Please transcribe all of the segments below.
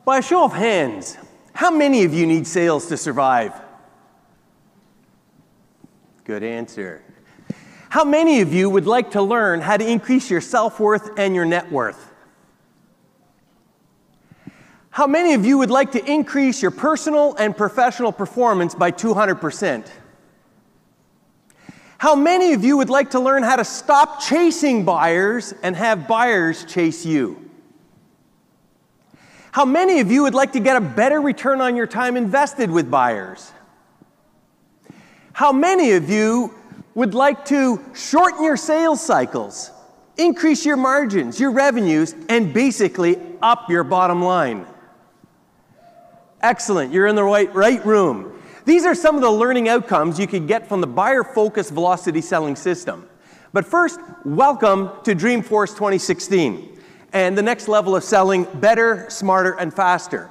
By a show of hands, how many of you need sales to survive? Good answer. How many of you would like to learn how to increase your self-worth and your net worth? How many of you would like to increase your personal and professional performance by 200%? How many of you would like to learn how to stop chasing buyers and have buyers chase you? How many of you would like to get a better return on your time invested with buyers? How many of you would like to shorten your sales cycles, increase your margins, your revenues, and basically up your bottom line? Excellent, you're in the right room. These are some of the learning outcomes you could get from the buyer-focused velocity selling system. But first, welcome to Dreamforce 2016 and the next level of selling better, smarter, and faster.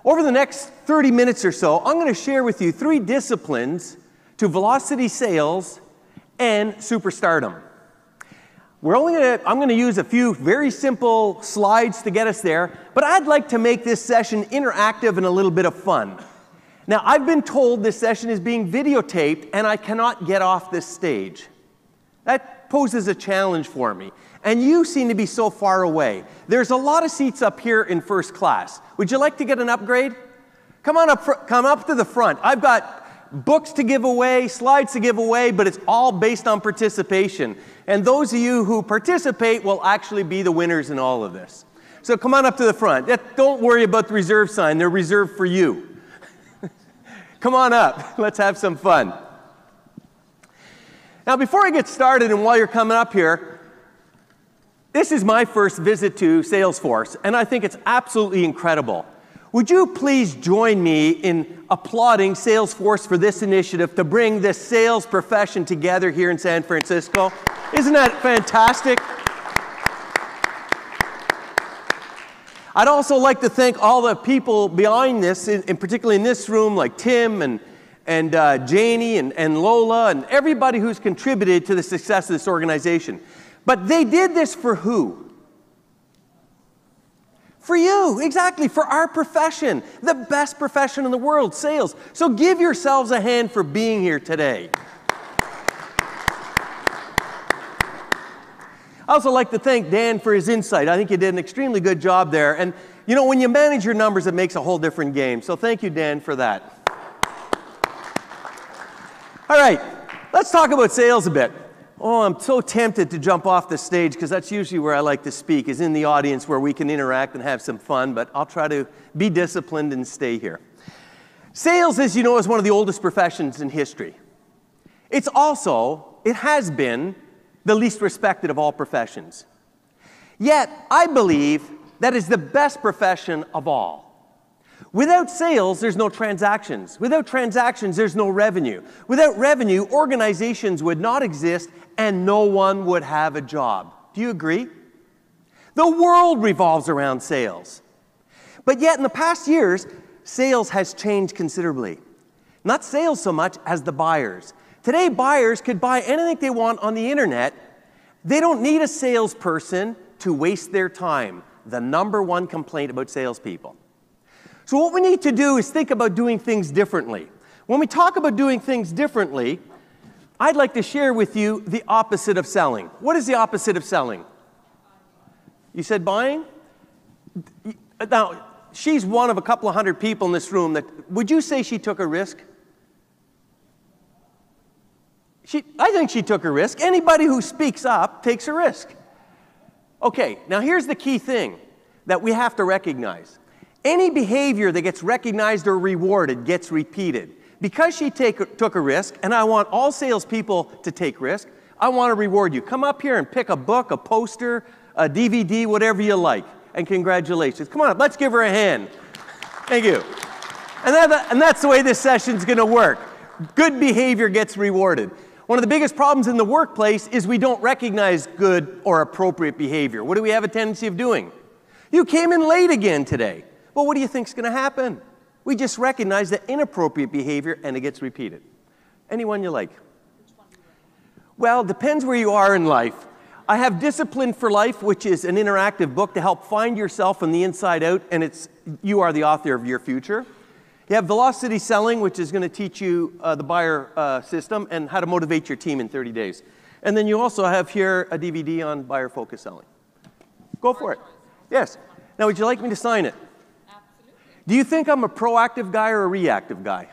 Over the next 30 minutes or so, I'm going to share with you 3 disciplines to velocity sales and superstardom. I'm going to use a few very simple slides to get us there, but I'd like to make this session interactive and a little bit of fun. Now, I've been told this session is being videotaped and I cannot get off this stage. That poses a challenge for me. And you seem to be so far away. There's a lot of seats up here in first class. Would you like to get an upgrade? Come up to the front. I've got books to give away, slides to give away, but it's all based on participation. And those of you who participate will actually be the winners in all of this. So come on up to the front. Don't worry about the reserve sign. They're reserved for you. Come on up. Let's have some fun. Now, before I get started, and while you're coming up here, this is my first visit to Salesforce, and I think it's absolutely incredible. Would you please join me in applauding Salesforce for this initiative to bring this sales profession together here in San Francisco? Isn't that fantastic? I'd also like to thank all the people behind this, and particularly in this room, like Tim and Janie and Lola and everybody who's contributed to the success of this organization. But they did this for who? For you, exactly, for our profession, the best profession in the world, sales. So give yourselves a hand for being here today. I also like to thank Dan for his insight. I think you did an extremely good job there. And you know, when you manage your numbers, it makes a whole different game. So thank you, Dan, for that. All right, let's talk about sales a bit. Oh, I'm so tempted to jump off the stage because that's usually where I like to speak, is in the audience where we can interact and have some fun, but I'll try to be disciplined and stay here. Sales, as you know, is one of the oldest professions in history. It has been the least respected of all professions. Yet, I believe that is the best profession of all. Without sales, there's no transactions. Without transactions, there's no revenue. Without revenue, organizations would not exist and no one would have a job. Do you agree? The world revolves around sales. But yet, in the past years, sales has changed considerably. Not sales so much as the buyers. Today, buyers could buy anything they want on the internet. They don't need a salesperson to waste their time. The #1 complaint about salespeople. So what we need to do is think about doing things differently. When we talk about doing things differently, I'd like to share with you the opposite of selling. What is the opposite of selling? You said buying? Now, she's one of a couple of hundred people in this room that, would you say she took a risk? I think she took a risk. Anybody who speaks up takes a risk. Okay, now here's the key thing that we have to recognize. Any behavior that gets recognized or rewarded gets repeated. Because she took a risk, and I want all salespeople to take risk, I want to reward you. Come up here and pick a book, a poster, a DVD, whatever you like. And congratulations. Come on up, let's give her a hand. Thank you. And that's the way this session's going to work. Good behavior gets rewarded. One of the biggest problems in the workplace is we don't recognize good or appropriate behavior. What do we have a tendency of doing? You came in late again today. Well, what do you think's going to happen? We just recognize the inappropriate behavior and it gets repeated. Anyone you like? Well, depends where you are in life. I have Discipline for Life, which is an interactive book to help find yourself from the inside out, and you are the author of your future. You have Velocity Selling, which is going to teach you the buyer system and how to motivate your team in 30 days. And then you also have here a DVD on buyer focus selling. Go for it. Yes. Now, would you like me to sign it? Absolutely. Do you think I'm a proactive guy or a reactive guy?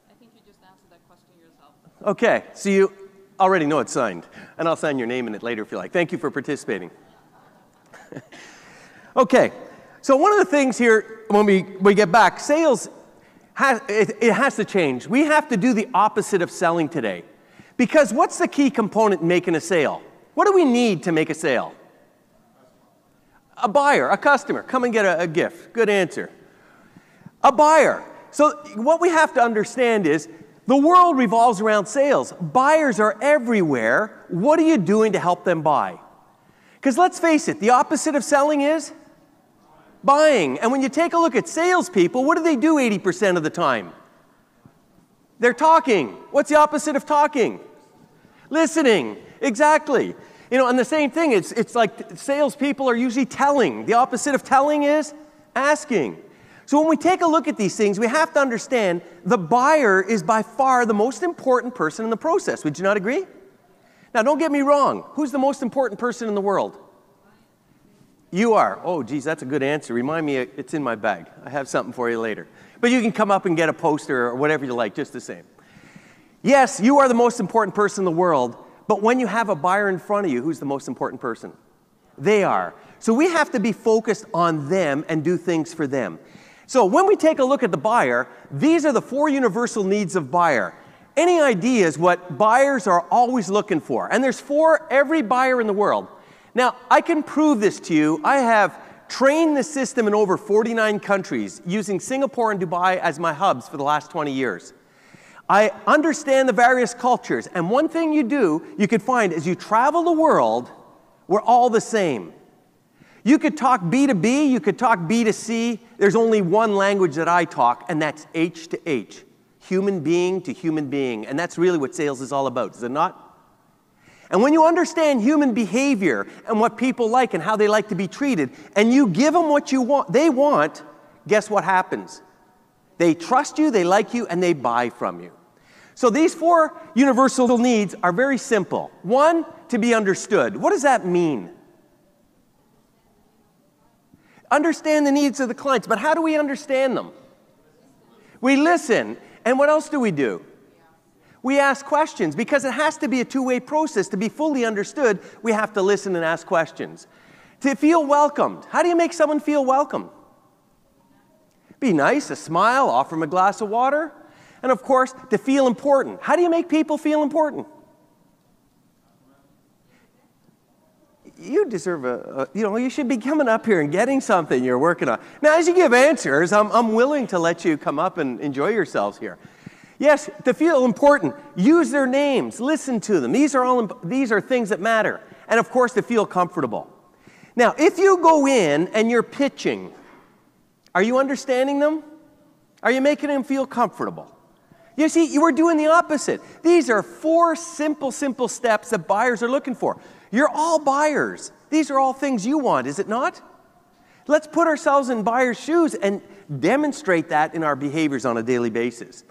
I think you just answered that question yourself. Okay, so you already know it's signed, and I'll sign your name in it later if you like. Thank you for participating. Okay, so one of the things here when we get back, sales, it has to change. We have to do the opposite of selling today. Because what's the key component in making a sale? What do we need to make a sale? A buyer, a customer. Come and get a gift. Good answer. A buyer. So what we have to understand is the world revolves around sales. Buyers are everywhere. What are you doing to help them buy? Because let's face it, the opposite of selling is buying. And when you take a look at salespeople, what do they do 80% of the time? They're talking. What's the opposite of talking? Listening. Exactly. You know, and the same thing, it's like salespeople are usually telling. The opposite of telling is asking. So when we take a look at these things, we have to understand the buyer is by far the most important person in the process. Would you not agree? Now, don't get me wrong. Who's the most important person in the world? You are. Oh, geez, that's a good answer. Remind me, it's in my bag. I have something for you later. But you can come up and get a poster or whatever you like, just the same. Yes, you are the most important person in the world, but when you have a buyer in front of you, who's the most important person? They are. So we have to be focused on them and do things for them. So when we take a look at the buyer, these are the 4 universal needs of buyer. Any ideas what buyers are always looking for? And there's 4 every buyer in the world. Now, I can prove this to you. I have trained the system in over 49 countries using Singapore and Dubai as my hubs for the last 20 years. I understand the various cultures, and one thing you could find as you travel the world, we're all the same. You could talk B2B, you could talk B2C. There's only one language that I talk, and that's H to H, human being to human being, and that's really what sales is all about, is it not? And when you understand human behavior and what people like and how they like to be treated, and you give them what they want, guess what happens? They trust you, they like you, and they buy from you. So these 4 universal needs are very simple. 1, to be understood. What does that mean? Understand the needs of the clients, but how do we understand them? We listen. And what else do? We ask questions, because it has to be a two-way process. To be fully understood, we have to listen and ask questions. To feel welcomed. How do you make someone feel welcome? Be nice, a smile, offer them a glass of water. And of course, to feel important. How do you make people feel important? You deserve you should be coming up here and getting something you're working on. Now, as you give answers, I'm willing to let you come up and enjoy yourselves here. Yes, to feel important, use their names, listen to them. These are things that matter. And of course, to feel comfortable. Now, if you go in and you're pitching, are you understanding them? Are you making them feel comfortable? You see, you were doing the opposite. These are 4 simple steps that buyers are looking for. You're all buyers. These are all things you want, is it not? Let's put ourselves in buyers' shoes and demonstrate that in our behaviors on a daily basis.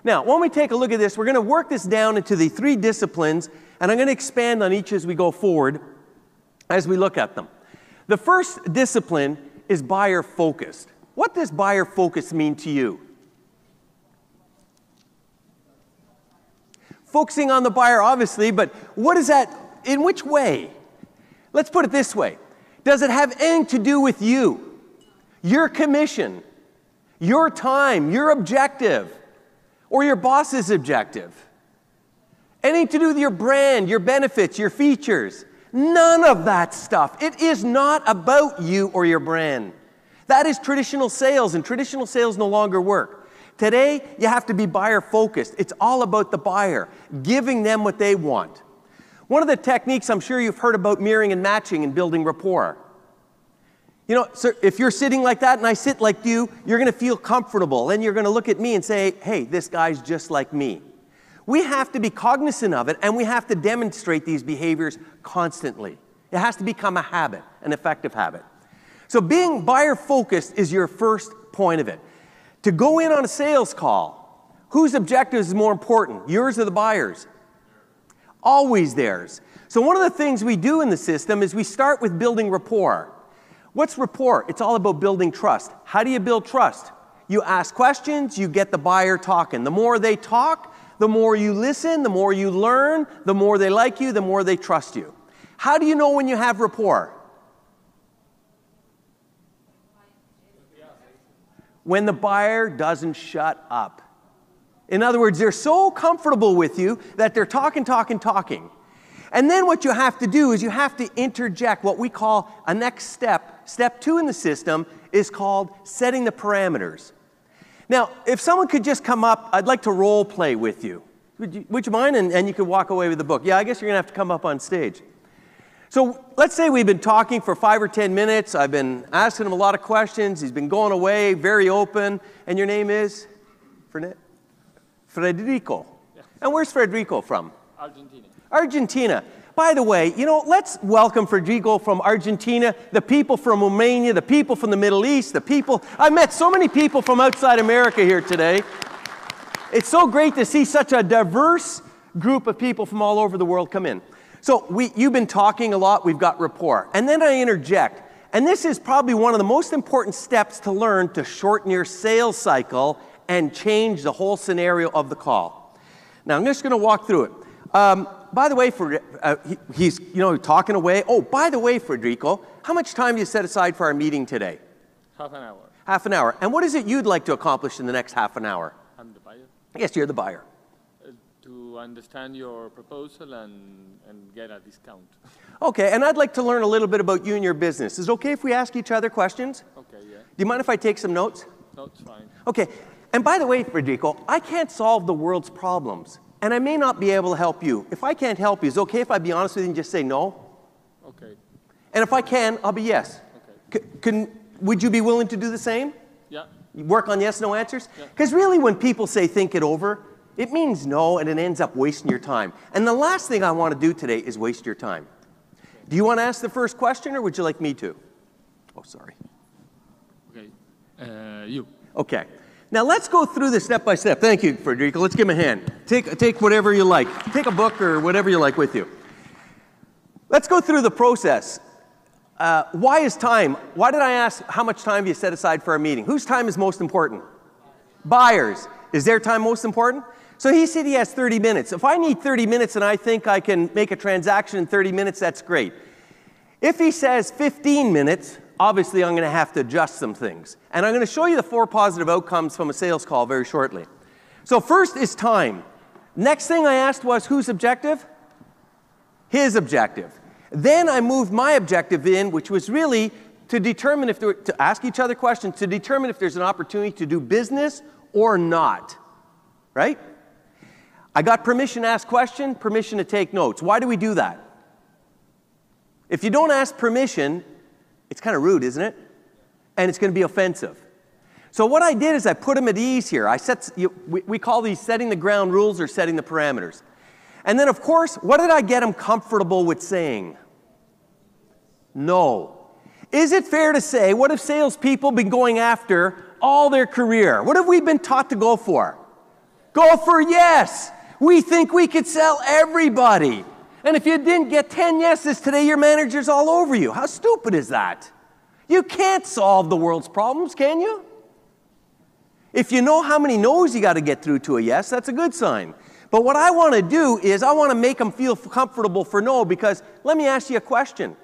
Now, when we take a look at this, we're going to work this down into the 3 disciplines, and I'm going to expand on each as we go forward as we look at them. The first discipline is buyer-focused. What does buyer-focused mean to you? Focusing on the buyer, obviously, but what is that? In which way? Let's put it this way. Does it have anything to do with you, your commission, your time, your objective, or your boss's objective? Anything to do with your brand, your benefits, your features? None of that stuff. It is not about you or your brand. That is traditional sales, and traditional sales no longer work. Today, you have to be buyer-focused. It's all about the buyer, giving them what they want. One of the techniques I'm sure you've heard about mirroring and matching and building rapport. You know, so if you're sitting like that and I sit like you, you're going to feel comfortable. Then you're going to look at me and say, hey, this guy's just like me. We have to be cognizant of it, and we have to demonstrate these behaviors constantly. It has to become a habit, an effective habit. So being buyer-focused is your first point of it. To go in on a sales call, whose objective is more important, yours or the buyer's? Always theirs. So one of the things we do in the system is we start with building rapport. What's rapport? It's all about building trust. How do you build trust? You ask questions, you get the buyer talking. The more they talk, the more you listen, the more you learn, the more they like you, the more they trust you. How do you know when you have rapport? When the buyer doesn't shut up. In other words, they're so comfortable with you that they're talking. And then what you have to do is you have to interject what we call a next step. Step 2 in the system is called setting the parameters. Now, if someone could just come up, I'd like to role play with you. Would you mind? And you could walk away with the book. Yeah, I guess you're going to have to come up on stage. So let's say we've been talking for 5 or 10 minutes. I've been asking him a lot of questions. He's been going away, very open. And your name is? Federico. Yes. And where's Federico from? Argentina. Argentina. By the way, let's welcome Federico from Argentina, the people from Romania, the people from the Middle East, the people. I met so many people from outside America here today. It's so great to see such a diverse group of people from all over the world come in. So you've been talking a lot, we've got rapport. And then I interject. And this is probably one of the most important steps to learn to shorten your sales cycle and change the whole scenario of the call. Now, I'm just going to walk through it. By the way, he's talking away. Oh, by the way, Federico, how much time do you set aside for our meeting today? Half an hour. Half an hour. And what is it you'd like to accomplish in the next half an hour? I'm the buyer. Yes, you're the buyer. To understand your proposal and get a discount. Okay, and I'd like to learn a little bit about you and your business. Is it okay if we ask each other questions? Okay, yeah. Do you mind if I take some notes? No, it's fine. Okay, and by the way, Federico, I can't solve the world's problems. And I may not be able to help you. If I can't help you, is it okay if I be honest with you and just say no? Okay. And if I can, I'll be yes. Okay. Would you be willing to do the same? Yeah. You work on yes, no answers? Yeah. Because really when people say think it over, it means no and it ends up wasting your time. And the last thing I want to do today is waste your time. Do you want to ask the first question or would you like me to? Oh, sorry. Okay. You. Okay. Now let's go through this step by step. Thank you, Federico. Let's give him a hand. Take whatever you like. Take a book or whatever you like with you. Let's go through the process. Why is time? Why did I ask how much time do you set aside for our meeting? Whose time is most important? Buyers. Is their time most important? So he said he has 30 minutes. If I need 30 minutes and I think I can make a transaction in 30 minutes, that's great. If he says 15 minutes, obviously I'm going to have to adjust some things. And I'm going to show you the 4 positive outcomes from a sales call very shortly. So first is time. Next thing I asked was whose objective? His objective. Then I moved my objective in, which was really to determine to ask each other questions, to determine if there's an opportunity to do business or not. Right? I got permission to ask questions, permission to take notes. Why do we do that? If you don't ask permission, it's kind of rude, isn't it? And it's going to be offensive. So what I did is I put him at ease here. We call these setting the ground rules or setting the parameters. And then, of course, what did I get him comfortable with saying? No. Is it fair to say, what have salespeople been going after all their career? What have we been taught to go for? Go for yes. We think we could sell everybody. And if you didn't get 10 yeses today, your manager's all over you. How stupid is that? You can't solve the world's problems, can you? If you know how many no's you got to get through to a yes, that's a good sign. But what I want to do is I want to make them feel comfortable for no, because let me ask you a question.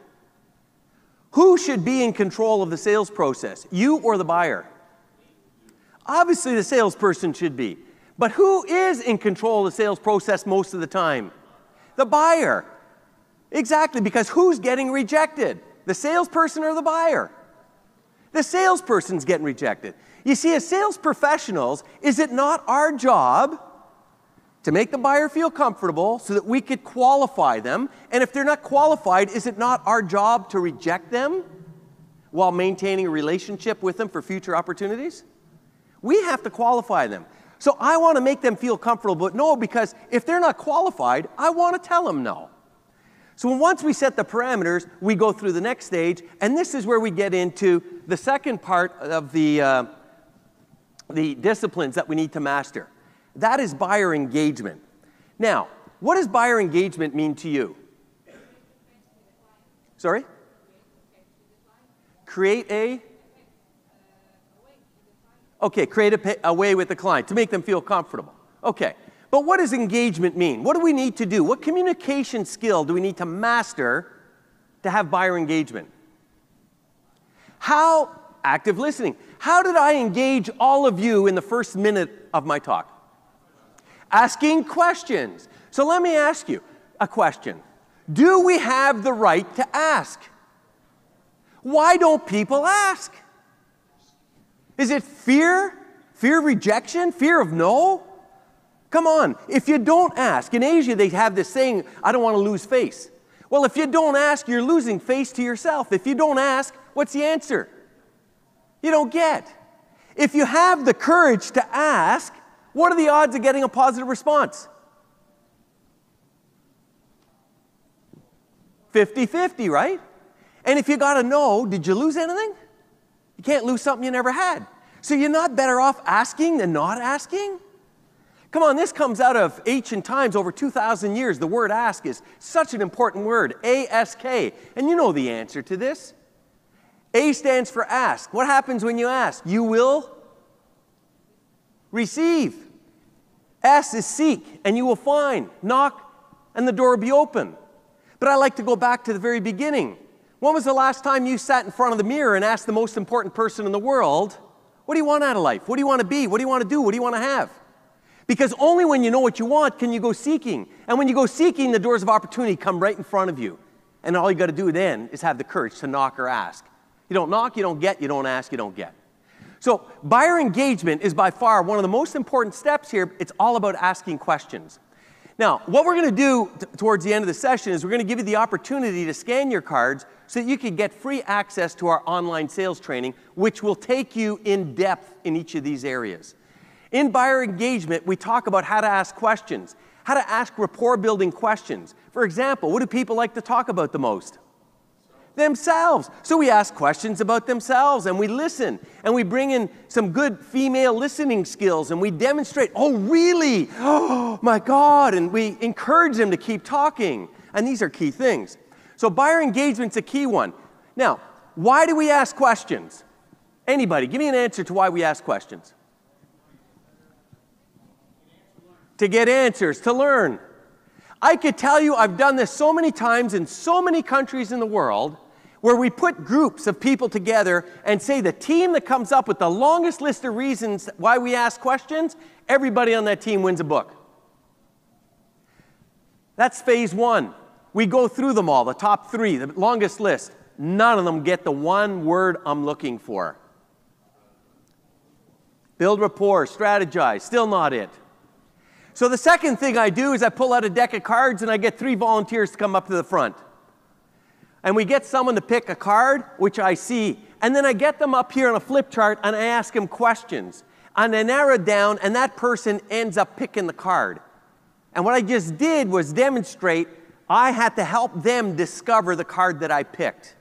Who should be in control of the sales process, you or the buyer? Obviously, the salesperson should be. But who is in control of the sales process most of the time? The buyer. Exactly, because who's getting rejected? The salesperson or the buyer? The salesperson's getting rejected. You see, as sales professionals, is it not our job to make the buyer feel comfortable so that we could qualify them? And if they're not qualified, is it not our job to reject them while maintaining a relationship with them for future opportunities? We have to qualify them. So I want to make them feel comfortable, but no, because if they're not qualified, I want to tell them no. So once we set the parameters, we go through the next stage, and this is where we get into the second part of the disciplines that we need to master. That is buyer engagement. Now, what does buyer engagement mean to you? Sorry? Create a? Okay, create a way with the client to make them feel comfortable. Okay. But what does engagement mean? What do we need to do? What communication skill do we need to master to have buyer engagement? How, active listening, how did I engage all of you in the first minute of my talk? Asking questions. So let me ask you a question. Do we have the right to ask? Why don't people ask? Is it fear? Fear of rejection? Fear of no? Come on, if you don't ask, in Asia they have this saying, I don't want to lose face. Well, if you don't ask, you're losing face to yourself. If you don't ask, what's the answer? You don't get. If you have the courage to ask, what are the odds of getting a positive response? 50-50, right? And if you got a no, did you lose anything? You can't lose something you never had. So you're not better off asking than not asking? Come on, this comes out of ancient times, over 2,000 years. The word ask is such an important word, A-S-K. And you know the answer to this. A stands for ask. What happens when you ask? You will receive. S is seek, and you will find. Knock, and the door will be open. But I like to go back to the very beginning. When was the last time you sat in front of the mirror and asked the most important person in the world, what do you want out of life? What do you want to be? What do you want to do? What do you want to have? Because only when you know what you want can you go seeking. And when you go seeking, the doors of opportunity come right in front of you. And all you got to do then is have the courage to knock or ask. You don't knock, you don't get. You don't ask, you don't get. So buyer engagement is by far one of the most important steps here. It's all about asking questions. Now, what we're going to do towards the end of the session is we're going to give you the opportunity to scan your cards so that you can get free access to our online sales training, which will take you in depth in each of these areas. In buyer engagement, we talk about how to ask questions, how to ask rapport-building questions. For example, what do people like to talk about the most? Themselves. So we ask questions about themselves, and we listen, and we bring in some good female listening skills, and we demonstrate, oh, really? Oh, my God. And we encourage them to keep talking. And these are key things. So buyer engagement's a key one. Now, why do we ask questions? Anybody, give me an answer to why we ask questions. To get answers, to learn. I could tell you I've done this so many times in so many countries in the world where we put groups of people together and say the team that comes up with the longest list of reasons why we ask questions, everybody on that team wins a book. That's phase one. We go through them all, the top 3, the longest list. None of them get the one word I'm looking for. Build rapport, strategize, still not it. So the second thing I do is I pull out a deck of cards and I get 3 volunteers to come up to the front. And we get someone to pick a card, which I see, and then I get them up here on a flip chart and I ask them questions. And I narrow it down and that person ends up picking the card. And what I just did was demonstrate I had to help them discover the card that I picked.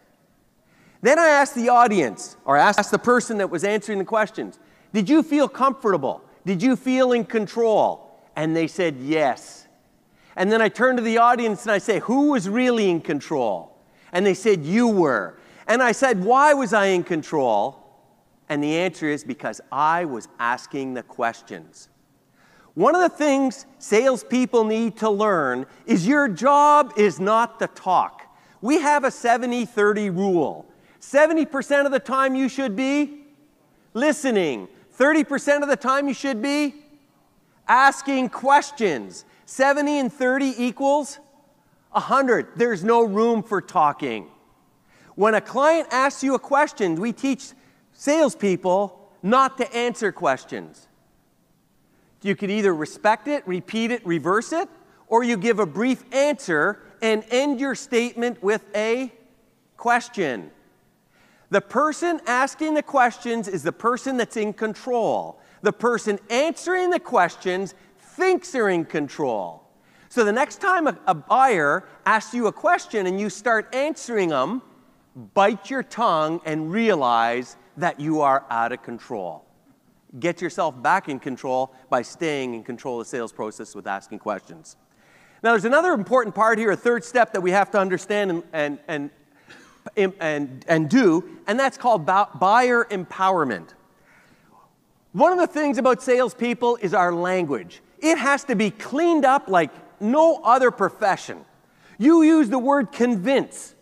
Then I asked the audience, or asked the person that was answering the questions, did you feel comfortable? Did you feel in control? And they said yes. And then I turned to the audience and I say, who was really in control? And they said, you were. And I said, why was I in control? And the answer is because I was asking the questions. One of the things salespeople need to learn is your job is not to talk. We have a 70-30 rule. 70% of the time you should be listening. 30% of the time you should be asking questions. 70 and 30 equals 100. There's no room for talking. When a client asks you a question, we teach salespeople not to answer questions. You could either respect it, repeat it, reverse it, or you give a brief answer and end your statement with a question. The person asking the questions is the person that's in control. The person answering the questions thinks they're in control. So the next time a buyer asks you a question and you start answering them, bite your tongue and realize that you are out of control. Get yourself back in control by staying in control of the sales process with asking questions. Now, there's another important part here, a third step that we have to understand and do, and that's called buyer empowerment. One of the things about salespeople is our language. It has to be cleaned up like no other profession. You use the word convince.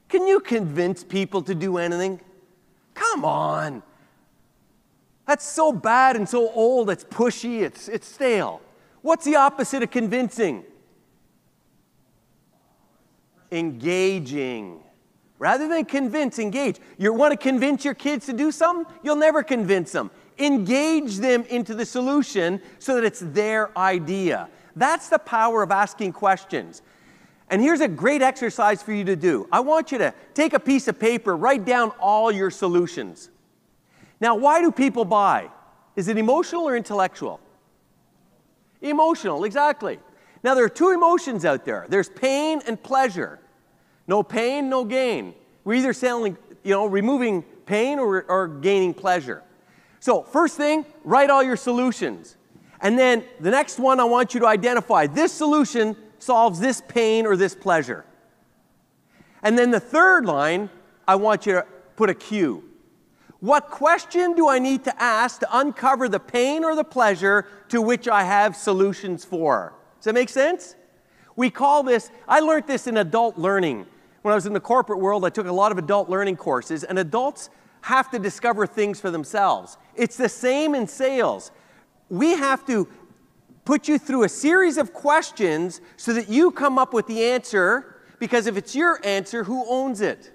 Can you convince people to do anything? Come on. That's so bad and so old, it's pushy, it's stale. What's the opposite of convincing? Engaging. Rather than convince, engage. You want to convince your kids to do something? You'll never convince them. Engage them into the solution so that it's their idea. That's the power of asking questions. And here's a great exercise for you to do. I want you to take a piece of paper, write down all your solutions. Now, why do people buy? Is it emotional or intellectual? Emotional, exactly. Now, there are two emotions out there. There's pain and pleasure. No pain, no gain. We're either selling, removing pain or gaining pleasure. So, first thing, write all your solutions. And then the next one, I want you to identify this solution solves this pain or this pleasure. And then the third line, I want you to put a cue. What question do I need to ask to uncover the pain or the pleasure to which I have solutions for? Does that make sense? We call this, I learned this in adult learning. When I was in the corporate world, I took a lot of adult learning courses, and adults have to discover things for themselves. It's the same in sales. We have to put you through a series of questions so that you come up with the answer, because if it's your answer, who owns it?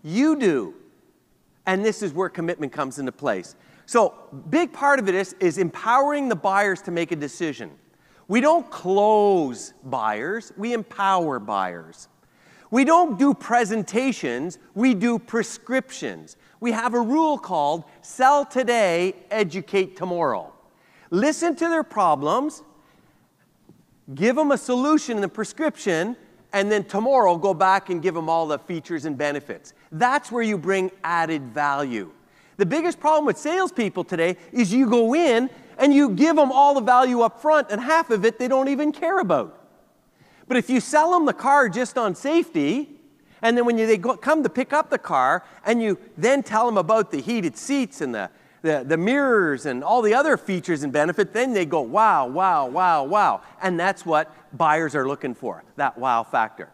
You do. And this is where commitment comes into place. So, big part of it is empowering the buyers to make a decision. We don't close buyers, we empower buyers. We don't do presentations, we do prescriptions. We have a rule called sell today, educate tomorrow. Listen to their problems, give them a solution in the prescription, and then tomorrow go back and give them all the features and benefits. That's where you bring added value. The biggest problem with salespeople today is you go in and you give them all the value up front, and half of it they don't even care about. But if you sell them the car just on safety, and then when they come to pick up the car, and you then tell them about the heated seats and the mirrors and all the other features and benefits, then they go, wow, wow, wow, wow. And that's what buyers are looking for, that wow factor.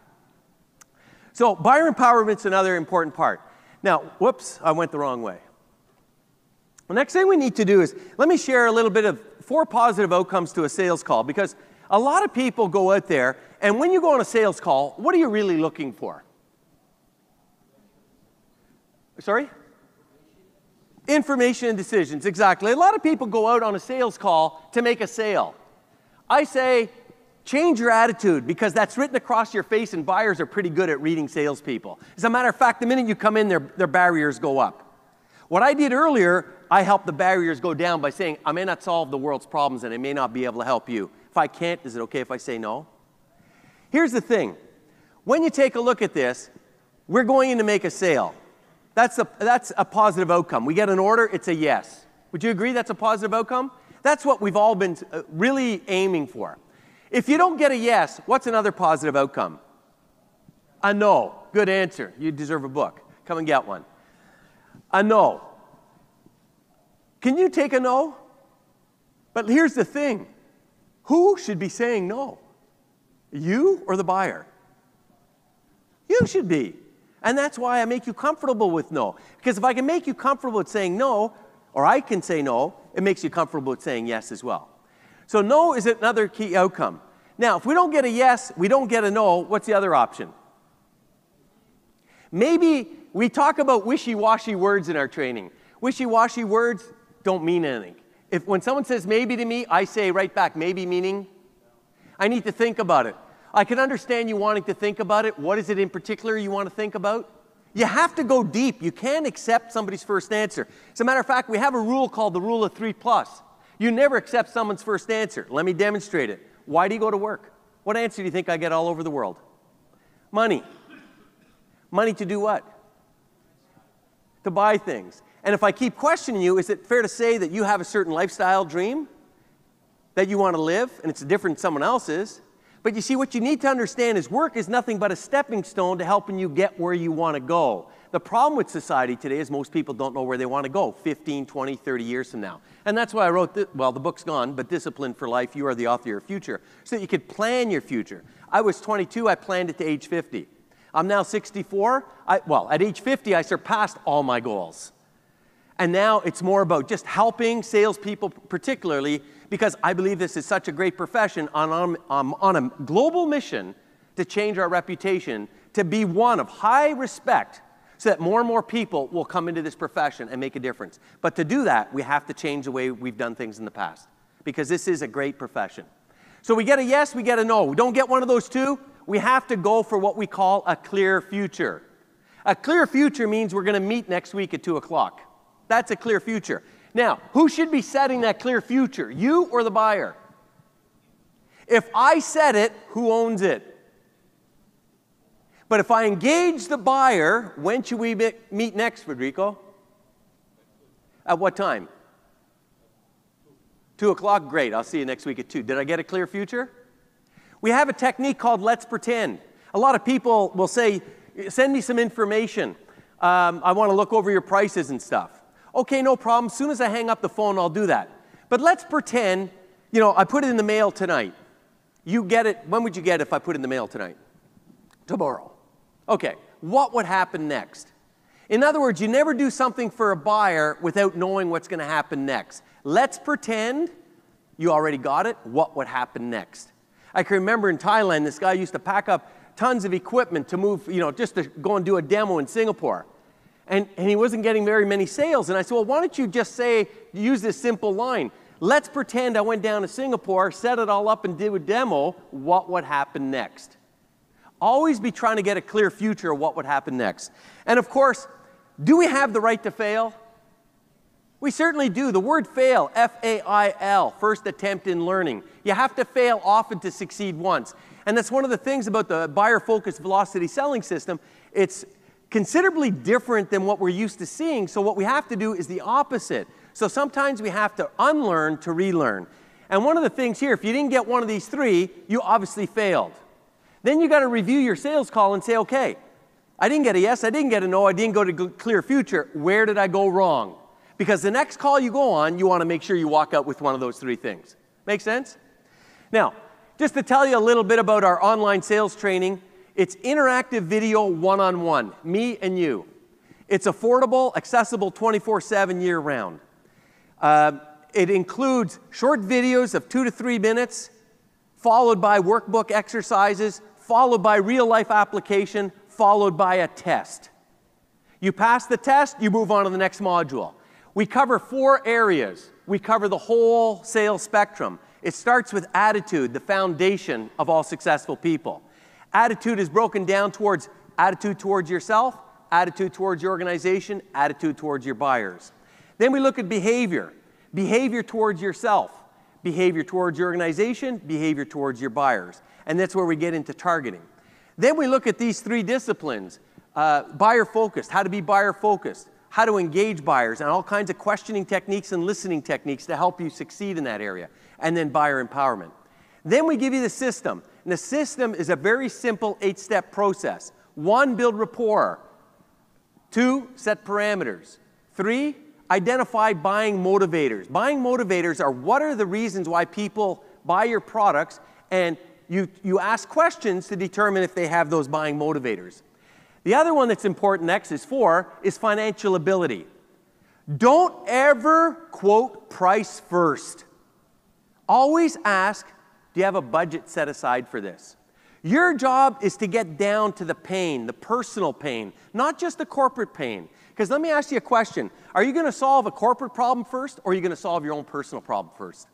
So buyer empowerment's another important part. Now, whoops, I went the wrong way. The next thing we need to do is, let me share a little bit of 4 positive outcomes to a sales call, because a lot of people go out there, and when you go on a sales call, what are you really looking for? Sorry? Information and decisions, exactly. A lot of people go out on a sales call to make a sale. I say, change your attitude, because that's written across your face, and buyers are pretty good at reading salespeople. As a matter of fact, the minute you come in, their barriers go up. What I did earlier, I helped the barriers go down by saying, I may not solve the world's problems, and I may not be able to help you. If I can't, is it okay if I say no? Here's the thing. When you take a look at this, we're going in to make a sale. That's a positive outcome. We get an order, it's a yes. Would you agree that's a positive outcome? That's what we've all been really aiming for. If you don't get a yes, what's another positive outcome? A no. Good answer. You deserve a book. Come and get one. A no. Can you take a no? But here's the thing. Who should be saying no? You or the buyer? You should be. And that's why I make you comfortable with no. Because if I can make you comfortable with saying no, or I can say no, it makes you comfortable with saying yes as well. So no is another key outcome. Now, if we don't get a yes, we don't get a no, what's the other option? Maybe we talk about wishy-washy words in our training. Wishy-washy words don't mean anything. When someone says maybe to me, I say right back, maybe meaning I need to think about it. I can understand you wanting to think about it. What is it in particular you want to think about? You have to go deep. You can't accept somebody's first answer. As a matter of fact, we have a rule called the rule of 3+. You never accept someone's first answer. Let me demonstrate it. Why do you go to work? What answer do you think I get all over the world? Money. Money to do what? To buy things. And if I keep questioning you, is it fair to say that you have a certain lifestyle dream that you want to live, and it's different than someone else's? But you see, what you need to understand is work is nothing but a stepping stone to helping you get where you want to go. The problem with society today is most people don't know where they want to go 15, 20, 30 years from now. And that's why I wrote, the book's gone, but Discipline for Life, You Are the Author of Your Future, so that you could plan your future. I was 22, I planned it to age 50. I'm now 64. At age 50, I surpassed all my goals. And now it's more about just helping salespeople particularly, because I believe this is such a great profession on a global mission to change our reputation, to be one of high respect, so that more and more people will come into this profession and make a difference. But to do that, we have to change the way we've done things in the past, because this is a great profession. So we get a yes, we get a no. We don't get one of those two. We have to go for what we call a clear future. A clear future means we're going to meet next week at 2 o'clock. That's a clear future. Now, who should be setting that clear future? You or the buyer? If I set it, who owns it? But if I engage the buyer, when should we meet next, Federico? At what time? 2 o'clock? Great. I'll see you next week at 2. Did I get a clear future? We have a technique called let's pretend. A lot of people will say, send me some information. I want to look over your prices and stuff. Okay, no problem. As soon as I hang up the phone, I'll do that. But let's pretend, I put it in the mail tonight. You get it. When would you get it if I put it in the mail tonight? Tomorrow. Okay, what would happen next? In other words, you never do something for a buyer without knowing what's going to happen next. Let's pretend you already got it. What would happen next? I can remember in Thailand, this guy used to pack up tons of equipment to move, just to go and do a demo in Singapore. And he wasn't getting very many sales. And I said, well, why don't you just use this simple line? Let's pretend I went down to Singapore, set it all up and did a demo. What would happen next? Always be trying to get a clear future of what would happen next. And of course, do we have the right to fail? We certainly do. The word fail, F-A-I-L, first attempt in learning. You have to fail often to succeed once. And that's one of the things about the buyer-focused velocity selling system. It's considerably different than what we're used to seeing. So what we have to do is the opposite. So sometimes we have to unlearn to relearn. And one of the things here, if you didn't get one of these three, you obviously failed. Then you got to review your sales call and say, okay, I didn't get a yes, I didn't get a no, I didn't go to clear future. Where did I go wrong? Because the next call you go on, you want to make sure you walk out with one of those three things. Make sense? Now, just to tell you a little bit about our online sales training, it's interactive video one-on-one, me and you. It's affordable, accessible 24/7 year-round. It includes short videos of 2 to 3 minutes, followed by workbook exercises, followed by real-life application, followed by a test. You pass the test, you move on to the next module. We cover 4 areas. We cover the whole sales spectrum. It starts with attitude, the foundation of all successful people. Attitude is broken down towards attitude towards yourself, attitude towards your organization, attitude towards your buyers. Then we look at behavior. Behavior towards yourself, behavior towards your organization, behavior towards your buyers. And that's where we get into targeting. Then we look at these 3 disciplines, buyer-focused, how to be buyer-focused, how to engage buyers, and all kinds of questioning techniques and listening techniques to help you succeed in that area, and then buyer empowerment. Then we give you the system. And the system is a very simple 8-step process. 1, build rapport. 2, set parameters. 3, identify buying motivators. Buying motivators are what are the reasons why people buy your products, and you ask questions to determine if they have those buying motivators. The other one that's important next is 4, is financial ability. Don't ever quote price first. Always ask, do you have a budget set aside for this? Your job is to get down to the pain, the personal pain, not just the corporate pain. Because let me ask you a question. Are you going to solve a corporate problem first, or are you going to solve your own personal problem first?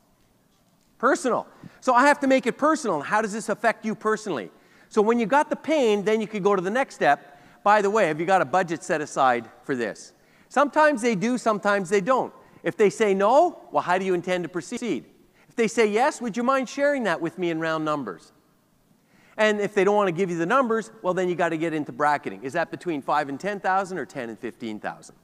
Personal. So I have to make it personal. How does this affect you personally? So when you got the pain, then you could go to the next step. By the way, have you got a budget set aside for this? Sometimes they do, sometimes they don't. If they say no, well, how do you intend to proceed? If they say yes, would you mind sharing that with me in round numbers? And if they don't want to give you the numbers, well, then you got to get into bracketing. Is that between 5 and 10,000 or 10 and 15,000?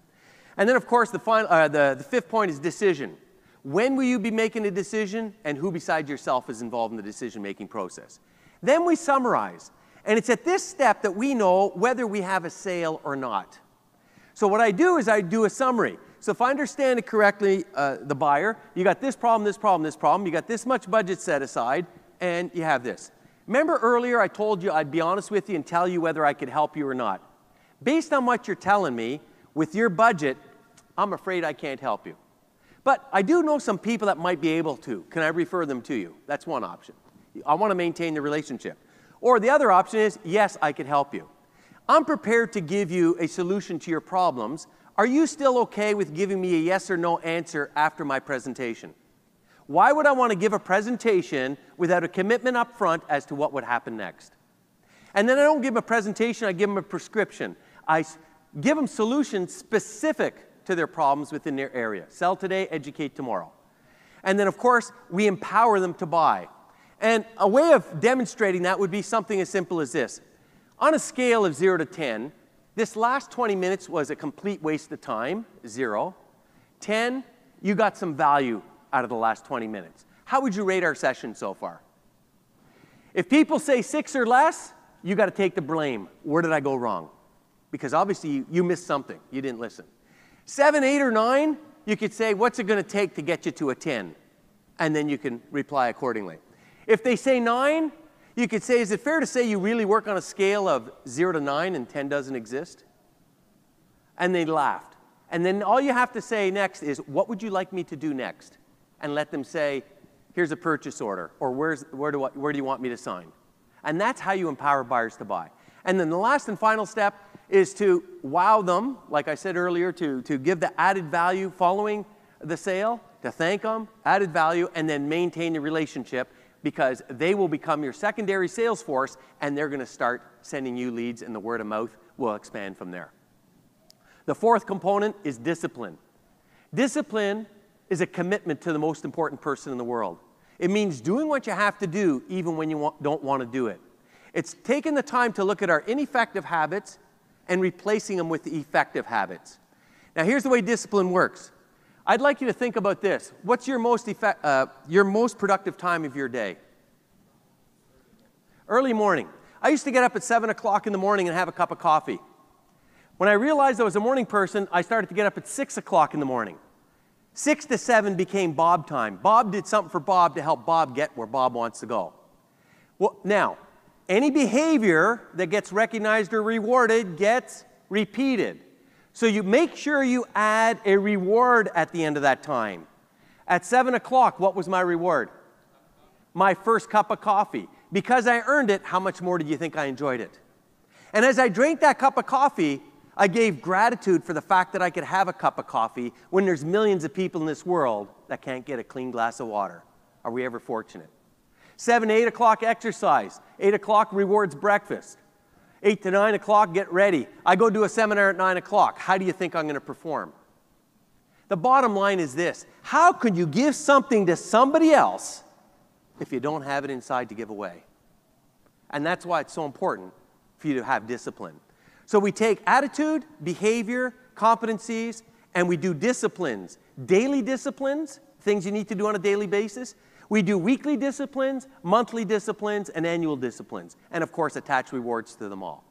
And then, of course, the fifth point is decision. When will you be making a decision, and who besides yourself is involved in the decision-making process? Then we summarize. And it's at this step that we know whether we have a sale or not. So what I do is I do a summary. So if I understand it correctly, the buyer, you got this problem, this problem, this problem. You got this much budget set aside, and you have this. Remember earlier I told you I'd be honest with you and tell you whether I could help you or not. Based on what you're telling me, with your budget, I'm afraid I can't help you. But I do know some people that might be able to. Can I refer them to you? That's one option. I want to maintain the relationship. Or the other option is, yes, I could help you. I'm prepared to give you a solution to your problems. Are you still okay with giving me a yes or no answer after my presentation? Why would I want to give a presentation without a commitment up front as to what would happen next? And then I don't give them a presentation, I give them a prescription. I give them solutions specific to their problems within their area. Sell today, educate tomorrow. And then, of course, we empower them to buy. And a way of demonstrating that would be something as simple as this. On a scale of 0 to 10, this last 20 minutes was a complete waste of time, 0. 10, you got some value out of the last 20 minutes. How would you rate our session so far? If people say 6 or less, you got to take the blame. Where did I go wrong? Because obviously you missed something. You didn't listen. 7, 8, or 9, you could say, what's it going to take to get you to a 10? And then you can reply accordingly. If they say 9, you could say, is it fair to say you really work on a scale of 0 to 9 and 10 doesn't exist? And they laughed. And then all you have to say next is, what would you like me to do next? And let them say, here's a purchase order, or where do you want me to sign? And that's how you empower buyers to buy. And then the last and final step is to wow them, like I said earlier, to give the added value following the sale, to thank them, added value, and then maintain the relationship, because they will become your secondary sales force, and they're going to start sending you leads, and the word of mouth will expand from there. The fourth component is discipline. Discipline is a commitment to the most important person in the world. It means doing what you have to do even when you don't want to do it. It's taking the time to look at our ineffective habits and replacing them with effective habits. Now here's the way discipline works. I'd like you to think about this. What's your most productive time of your day? Early morning. I used to get up at 7 o'clock in the morning and have a cup of coffee. When I realized I was a morning person, I started to get up at 6 o'clock in the morning. 6 to 7 became Bob time. Bob did something for Bob to help Bob get where Bob wants to go. Well, now, any behavior that gets recognized or rewarded gets repeated. So you make sure you add a reward at the end of that time. At 7 o'clock, what was my reward? My first cup of coffee. Because I earned it, how much more did you think I enjoyed it? And as I drank that cup of coffee, I gave gratitude for the fact that I could have a cup of coffee when there's millions of people in this world that can't get a clean glass of water. Are we ever fortunate? 7, 8 o'clock exercise. 8 o'clock rewards breakfast. 8 to 9 o'clock, get ready. I go do a seminar at 9 o'clock. How do you think I'm going to perform? The bottom line is this. How can you give something to somebody else if you don't have it inside to give away? And that's why it's so important for you to have discipline. So we take attitude, behavior, competencies, and we do disciplines. Daily disciplines, things you need to do on a daily basis. We do weekly disciplines, monthly disciplines, and annual disciplines. And of course, attach rewards to them all.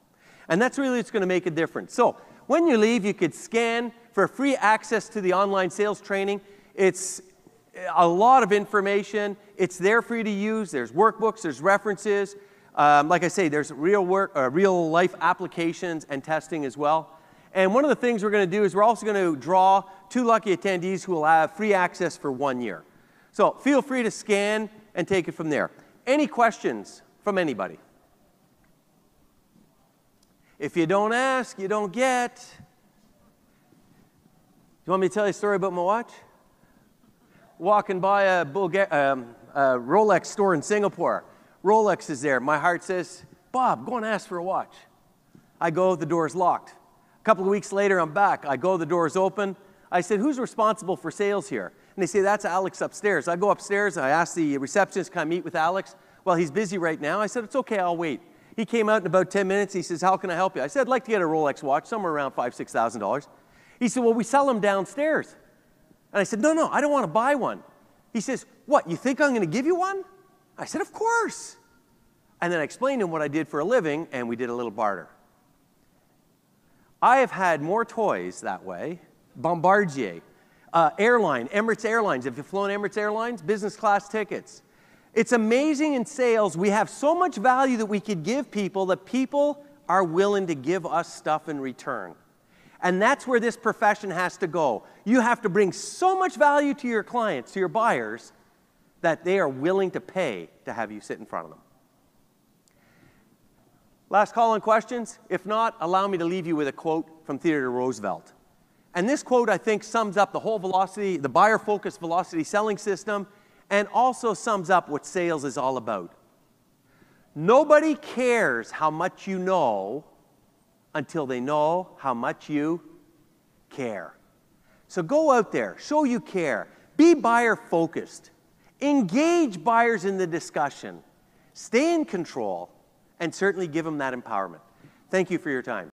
And that's really what's going to make a difference. So when you leave, you could scan for free access to the online sales training. It's a lot of information. It's there for you to use. There's workbooks, there's references. Like I say, there's real life applications and testing as well. And one of the things we're going to do is we're also going to draw 2 lucky attendees who will have free access for 1 year. So feel free to scan and take it from there. Any questions from anybody? If you don't ask, you don't get. You want me to tell you a story about my watch? Walking by a Rolex store in Singapore. Rolex is there. My heart says, Bob, go and ask for a watch. I go, the door's locked. A couple of weeks later, I'm back. I go, the door's open. I said, who's responsible for sales here? And they say, that's Alex upstairs. I go upstairs, and I ask the receptionist, can I meet with Alex? Well, he's busy right now. I said, it's okay, I'll wait. He came out in about 10 minutes. He says, how can I help you? I said, I'd like to get a Rolex watch, somewhere around $5,000, $6,000. He said, well, we sell them downstairs. And I said, no, I don't want to buy one. He says, what, you think I'm going to give you one? I said, of course. And then I explained to him what I did for a living, and we did a little barter. I have had more toys that way. Bombardier, airline, Emirates Airlines. If you've flown Emirates Airlines, business class tickets. It's amazing in sales, we have so much value that we could give people that people are willing to give us stuff in return. And that's where this profession has to go. You have to bring so much value to your clients, to your buyers, that they are willing to pay to have you sit in front of them. Last call on questions. If not, allow me to leave you with a quote from Theodore Roosevelt. And this quote, I think, sums up the whole velocity, the buyer-focused velocity selling system, and also sums up what sales is all about. Nobody cares how much you know until they know how much you care. So go out there, show you care, be buyer-focused, engage buyers in the discussion, stay in control, and certainly give them that empowerment. Thank you for your time.